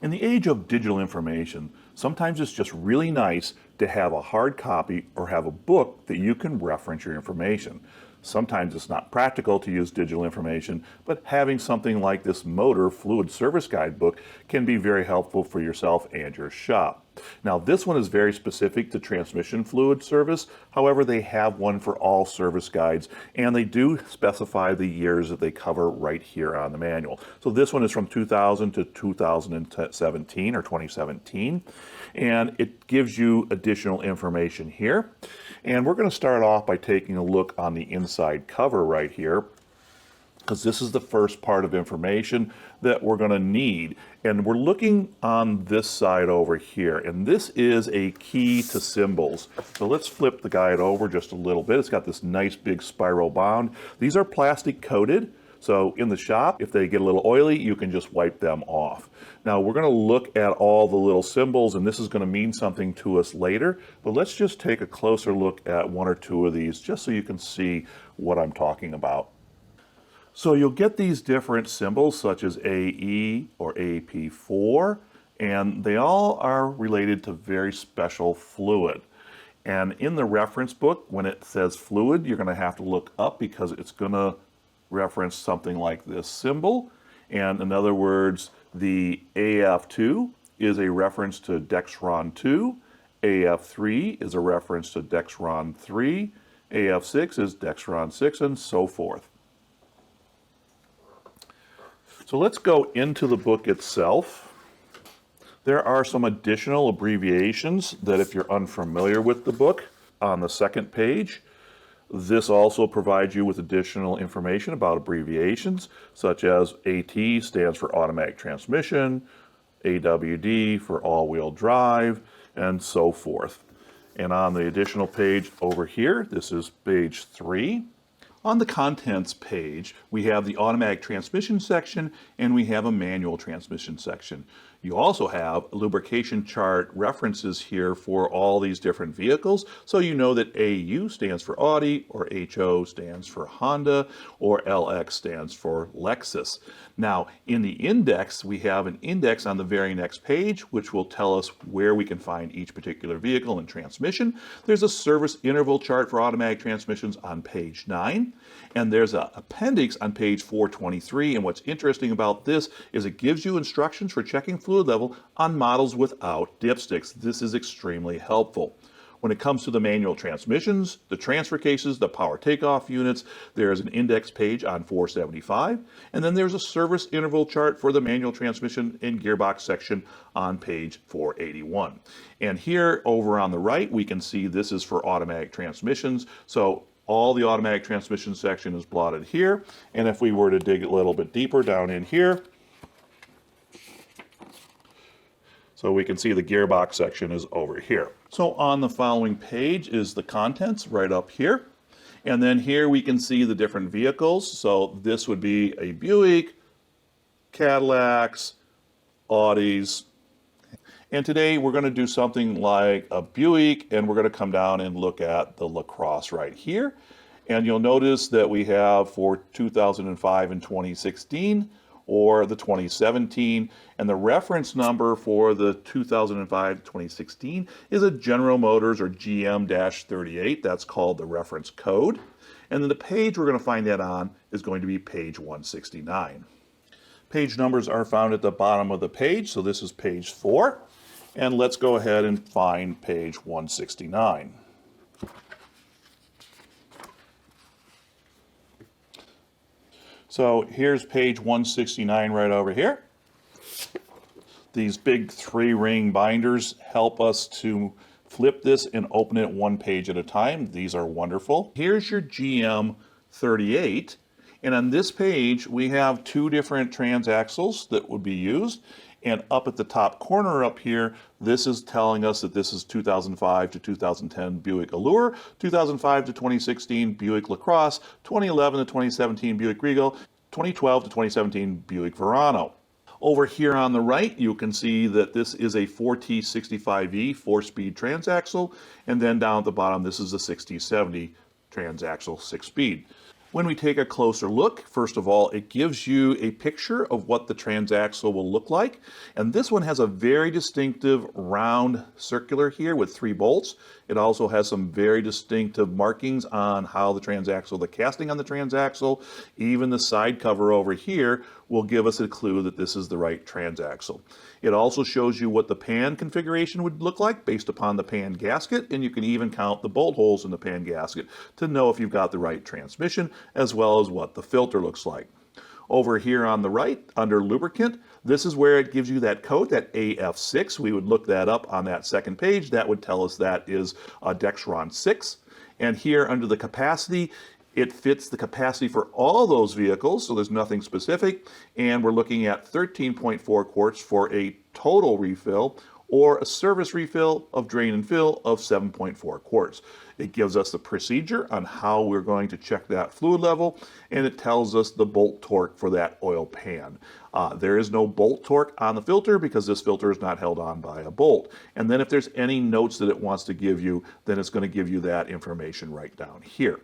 In the age of digital information, sometimes it's just really nice to have a hard copy or have a book that you can reference your information. Sometimes it's not practical to use digital information, but having something like this motor fluid service guide book can be very helpful for yourself and your shop. Now this one is very specific to transmission fluid service. However, they have one for all service guides, and they do specify the years that they cover right here on the manual. So this one is from 2000 to 2017 or 2017, and it gives you additional information here. And we're going to start off by taking a look on the inside cover right here, because this is the first part of information that we're going to need. And we're looking on this side over here, and this is a key to symbols. So let's flip the guide over just a little bit. It's got this nice big spiral bound. These are plastic coated, so in the shop, if they get a little oily, you can just wipe them off. Now we're going to look at all the little symbols, and this is going to mean something to us later, but let's just take a closer look at one or two of these just so you can see what I'm talking about. So you'll get these different symbols such as AE or AP4, and they all are related to very special fluid. And in the reference book, when it says fluid, you're going to have to look up because it's going to reference something like this symbol. And in other words, the AF2 is a reference to Dexron 2, AF3 is a reference to Dexron 3, AF6 is Dexron 6, and so forth. So let's go into the book itself. There are some additional abbreviations that if you're unfamiliar with the book, on the second page. This also provides you with additional information about abbreviations, such as AT stands for automatic transmission, AWD for all-wheel drive, and so forth. And on the additional page over here, this is page 3. On the contents page, we have the automatic transmission section and we have a manual transmission section. You also have lubrication chart references here for all these different vehicles, so you know that AU stands for Audi, or HO stands for Honda, or LX stands for Lexus. Now, in the index, we have an index on the very next page, which will tell us where we can find each particular vehicle and transmission. There's a service interval chart for automatic transmissions on page 9, and there's an appendix on page 423, and what's interesting about this is it gives you instructions for checking fluid level on models without dipsticks. This is extremely helpful. When it comes to the manual transmissions, the transfer cases, the power takeoff units, there's an index page on 475, and then there's a service interval chart for the manual transmission and gearbox section on page 481. And here over on the right, we can see this is for automatic transmissions. So all the automatic transmission section is plotted here, and if we were to dig a little bit deeper down in here, so we can see the gearbox section is over here. So on the following page is the contents right up here. And then here we can see the different vehicles. So this would be a Buick, Cadillacs, Audis. And today we're going to do something like a Buick, and we're going to come down and look at the LaCrosse right here. And you'll notice that we have for 2005 and 2016, or the 2017, and the reference number for the 2005-2016 is a General Motors or GM-38. That's called the reference code. And then the page we're going to find that on is going to be page 169. Page numbers are found at the bottom of the page, so this is page 4. And let's go ahead and find page 169. So here's page 169 right over here. These big 3-ring binders help us to flip this and open it one page at a time. These are wonderful. Here's your GM38, and on this page we have 2 different transaxles that would be used. And up at the top corner up here, this is telling us that this is 2005 to 2010 Buick Allure, 2005 to 2016 Buick LaCrosse, 2011 to 2017 Buick Regal, 2012 to 2017 Buick Verano. Over here on the right, you can see that this is a 4T65E 4-speed transaxle, and then down at the bottom, this is a 6T70 transaxle 6-speed. When we take a closer look, first of all, it gives you a picture of what the transaxle will look like. And this one has a very distinctive round circular here with 3 bolts. It also has some very distinctive markings on how the transaxle, the casting on the transaxle, even the side cover over here will give us a clue that this is the right transaxle. It also shows you what the pan configuration would look like based upon the pan gasket, and you can even count the bolt holes in the pan gasket to know if you've got the right transmission, as well as what the filter looks like. Over here on the right, under lubricant, this is where it gives you that code, that AF6. We would look that up on that second page. That would tell us that is Dexron 6. And here under the capacity, it fits the capacity for all those vehicles, so there's nothing specific. And we're looking at 13.4 quarts for a total refill, or a service refill of drain and fill of 7.4 quarts. It gives us the procedure on how we're going to check that fluid level, and it tells us the bolt torque for that oil pan. There is no bolt torque on the filter because this filter is not held on by a bolt. And then if there's any notes that it wants to give you, then it's going to give you that information right down here.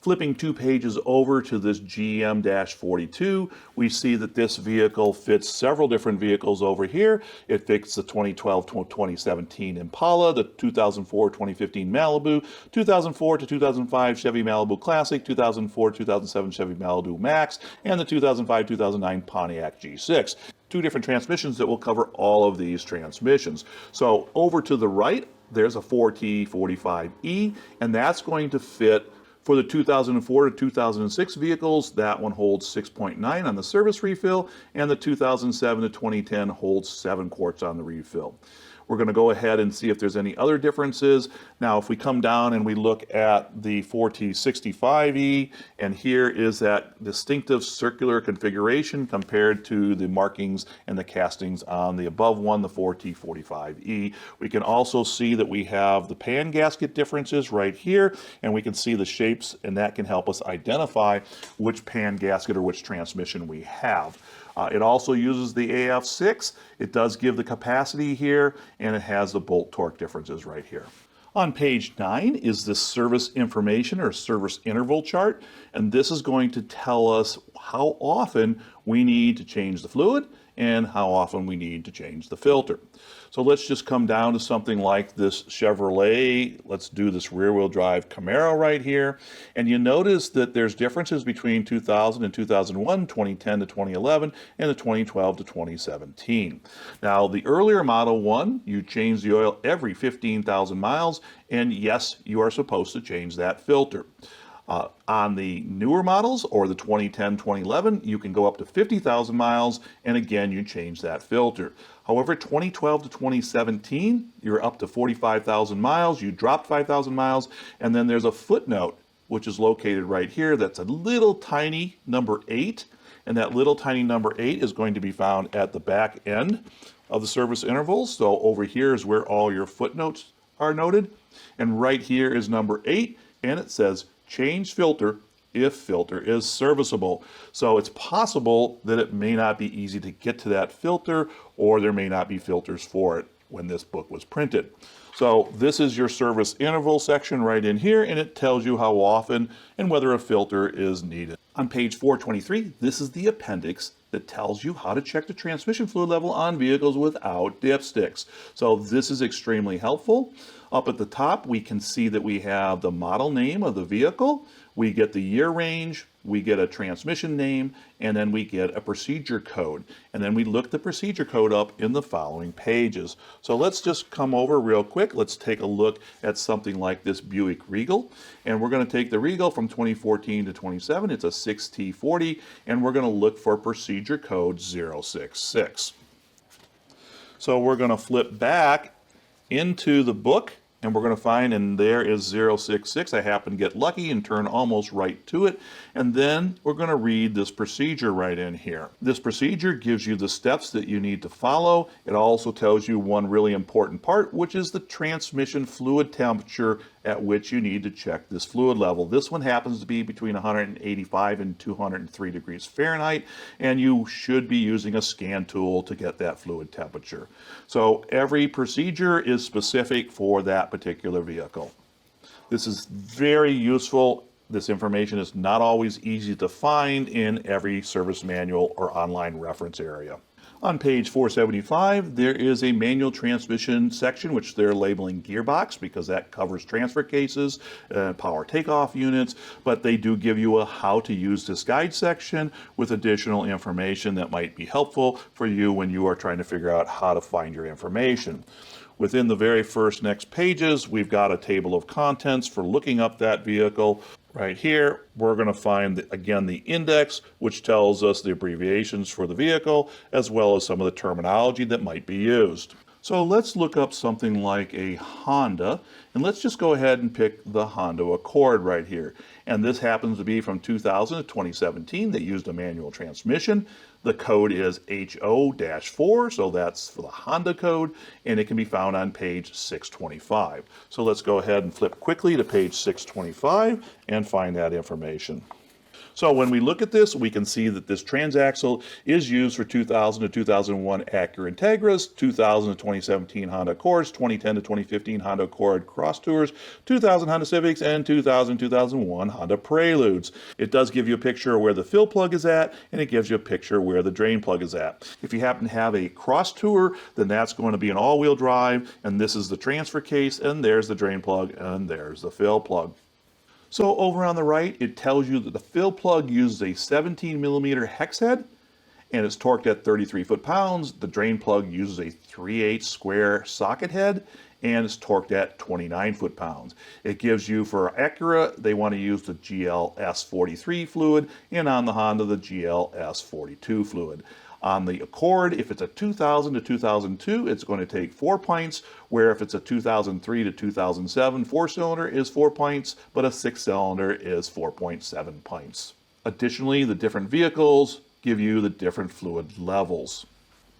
Flipping 2 pages over to this GM-42, we see that this vehicle fits several different vehicles over here. It fits the 2012-2017 Impala, the 2004-2015 Malibu, 2004 to 2005 Chevy Malibu Classic, 2004-2007 Chevy Malibu Max, and the 2005-2009 Pontiac G6. 2 different transmissions that will cover all of these transmissions. So over to the right, there's a 4T45E, and that's going to fit for the 2004 to 2006 vehicles. That one holds 6.9 on the service refill, and the 2007 to 2010 holds 7 quarts on the refill. We're going to go ahead and see if there's any other differences. Now, if we come down and we look at the 4T65E, and here is that distinctive circular configuration compared to the markings and the castings on the above one, the 4T45E. We can also see that we have the pan gasket differences right here, and we can see the shapes, and that can help us identify which pan gasket or which transmission we have. It also uses the AF6. It does give the capacity here, and it has the bolt torque differences right here. On page 9 is this service information or service interval chart, and this is going to tell us how often we need to change the fluid and how often we need to change the filter. So let's just come down to something like this Chevrolet. Let's do this rear-wheel drive Camaro right here. And you notice that there's differences between 2000 and 2001, 2010 to 2011, and the 2012 to 2017. Now, the earlier Model 1, you change the oil every 15,000 miles, and yes, you are supposed to change that filter. On the newer models, or the 2010, 2011, you can go up to 50,000 miles, and again, you change that filter. However, 2012 to 2017, you're up to 45,000 miles, you dropped 5,000 miles, and then there's a footnote, which is located right here, that's a little tiny number 8, and that little tiny number 8 is going to be found at the back end of the service intervals. So over here is where all your footnotes are noted, and right here is number 8, and it says change filter if filter is serviceable. So it's possible that it may not be easy to get to that filter, or there may not be filters for it when this book was printed. So this is your service interval section right in here, and it tells you how often and whether a filter is needed. On page 423, this is the appendix that tells you how to check the transmission fluid level on vehicles without dipsticks. So this is extremely helpful. Up at the top, we can see that we have the model name of the vehicle, we get the year range, we get a transmission name, and then we get a procedure code. And then we look the procedure code up in the following pages. So let's just come over real quick. Let's take a look at something like this Buick Regal. And we're going to take the Regal from 2014 to 27. It's a 6T40, and we're going to look for procedure code 066. So we're going to flip back into the book, and we're going to find, and there is 066. I happen to get lucky and turn almost right to it. And then we're going to read this procedure right in here. This procedure gives you the steps that you need to follow. It also tells you one really important part, which is the transmission fluid temperature at which you need to check this fluid level. This one happens to be between 185 and 203 degrees Fahrenheit, and you should be using a scan tool to get that fluid temperature. So every procedure is specific for that particular vehicle. This is very useful This information is not always easy to find in every service manual or online reference area. On page 475, there is a manual transmission section, which they're labeling gearbox because that covers transfer cases, power takeoff units, but they do give you a how to use this guide section with additional information that might be helpful for you when you are trying to figure out how to find your information. Within the very first next pages, we've got a table of contents for looking up that vehicle. Right here, we're going to find, again, the index, which tells us the abbreviations for the vehicle, as well as some of the terminology that might be used. So let's look up something like a Honda, and let's just go ahead and pick the Honda Accord right here. And this happens to be from 2000 to 2017. They used a manual transmission. The code is HO-4, so that's for the Honda code, and it can be found on page 625. So let's go ahead and flip quickly to page 625 and find that information. So when we look at this, we can see that this transaxle is used for 2000 to 2001 Acura Integras, 2000 to 2017 Honda Accords, 2010 to 2015 Honda Accord Cross Tours, 2000 Honda Civics, and 2000-2001 Honda Preludes. It does give you a picture of where the fill plug is at, and it gives you a picture where the drain plug is at. If you happen to have a Cross Tour, then that's going to be an all-wheel drive, and this is the transfer case, and there's the drain plug, and there's the fill plug. So over on the right, it tells you that the fill plug uses a 17 millimeter hex head and it's torqued at 33 foot-pounds. The drain plug uses a 3/8 square socket head and it's torqued at 29 foot-pounds. It gives you, for Acura, they want to use the GLS43 fluid, and on the Honda, the GLS42 fluid. On the Accord, if it's a 2000 to 2002, it's going to take 4 pints, where if it's a 2003 to 2007 4-cylinder is 4 pints, but a 6-cylinder is 4.7 pints. Additionally, the different vehicles give you the different fluid levels.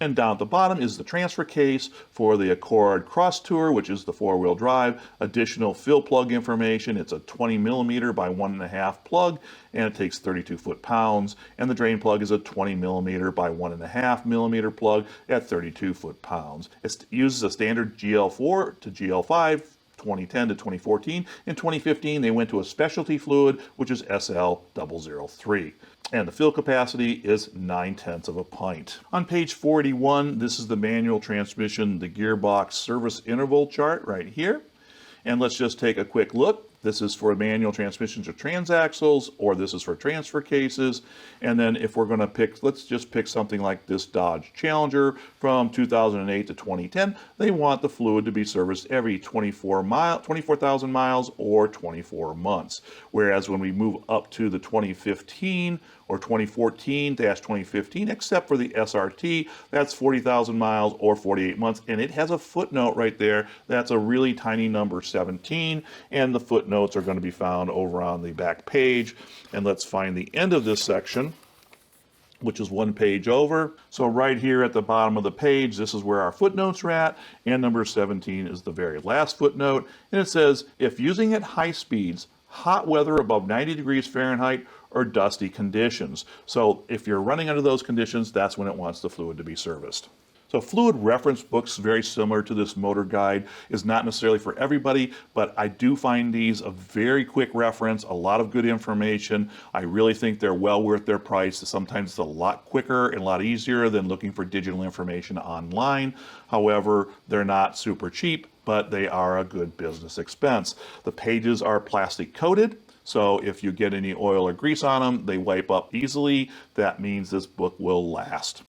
And down at the bottom is the transfer case for the Accord Cross Tour, which is the 4-wheel drive. Additional fill plug information. It's a 20 millimeter by 1.5 plug, and it takes 32 foot-pounds. And the drain plug is a 20 millimeter by 1.5 millimeter plug at 32 foot-pounds. It uses a standard GL4 to GL5. 2010 to 2014. In 2015, they went to a specialty fluid, which is SL003. And the fill capacity is 9/10 of a pint. On page 41, this is the manual transmission, the gearbox service interval chart right here. And let's just take a quick look. This is for manual transmissions or transaxles, or this is for transfer cases. And then if we're going to pick, let's just pick something like this Dodge Challenger from 2008 to 2010. They want the fluid to be serviced every 24,000 miles or 24 months. Whereas when we move up to the 2015 or 2014-2015, except for the SRT, that's 40,000 miles or 48 months. And it has a footnote right there. That's a really tiny number, 17. And the footnotes are going to be found over on the back page. And let's find the end of this section, which is one page over. So right here at the bottom of the page, this is where our footnotes are at, and number 17 is the very last footnote, and it says, if using at high speeds, hot weather above 90 degrees Fahrenheit, or dusty conditions. So if you're running under those conditions, that's when it wants the fluid to be serviced. So fluid reference books, very similar to this motor guide, is not necessarily for everybody, but I do find these a very quick reference, a lot of good information. I really think they're well worth their price. Sometimes it's a lot quicker and a lot easier than looking for digital information online. However, they're not super cheap, but they are a good business expense. The pages are plastic coated, so if you get any oil or grease on them, they wipe up easily. That means this book will last.